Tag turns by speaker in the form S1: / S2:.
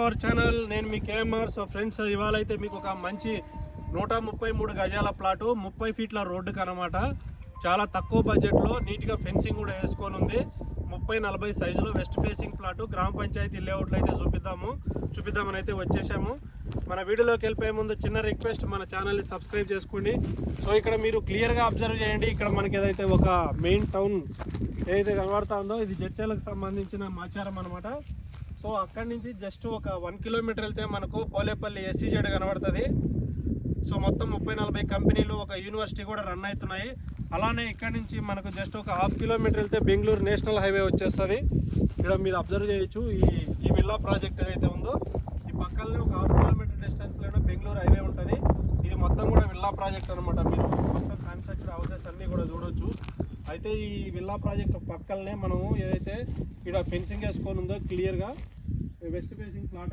S1: Our channel నేను మీ KMR. So friends, ఇవాళ అయితే మీకు ఒక మంచి 133 గజాల ప్లాటు 30 ఫీట్ల రోడ్డుకి అనమాట. చాలా తక్కువ బడ్జెట్లో నీట్గా ఫెన్సింగ్ కూడా వేసుకొని ఉంది. 30-40 సైజులో వెస్ట్ ఫేసింగ్ ప్లాటు గ్రామ పంచాయతీ లేఅవుట్లో అయితే చూపిద్దామని అయితే వచ్చేసాము. మన వీడియోలోకి వెళ్ళిపోయే ముందు చిన్న రిక్వెస్ట్, మన ఛానల్ని సబ్స్క్రైబ్ చేసుకోండి. సో ఇక్కడ మీరు క్లియర్గా అబ్జర్వ్ చేయండి. ఇక్కడ మనకి ఏదైతే ఒక మెయిన్ టౌన్ ఏదైతే కనబడుతా ఉందో ఇది జడ్చర్లకు సంబంధించిన మాచారం అనమాట. సో అక్కడి నుంచి జస్ట్ ఒక 1 కిలోమీటర్ వెళ్తే మనకు పోలేపల్లి SEZ కనబడుతుంది. సో మొత్తం 30-40 కంపెనీలు, ఒక యూనివర్సిటీ కూడా రన్ అవుతున్నాయి. అలానే ఇక్కడ నుంచి మనకు జస్ట్ ఒక 1/2 కిలోమీటర్ వెళ్తే బెంగళూరు నేషనల్ హైవే వచ్చేస్తుంది. ఇక్కడ మీరు అబ్జర్వ్ చేయొచ్చు. ఈ విల్లా ప్రాజెక్ట్ ఏదైతే ఉందో ఈ పక్కనే ఒక 1/2 కిలోమీటర్ డిస్టెన్స్లోనే బెంగళూరు హైవే ఉంటుంది. ఇది మొత్తం కూడా విల్లా ప్రాజెక్ట్ అనమాట. మీరు మొత్తం కన్స్ట్రక్షన్ హౌసెస్ అన్నీ కూడా చూడొచ్చు. అయితే ఈ విల్లా ప్రాజెక్ట్ పక్కనే మనము ఏదైతే ఇక్కడ ఫెన్సింగ్ వేసుకొని ఉందో క్లియర్గా వెస్ట్ ఫేసింగ్ ప్లాట్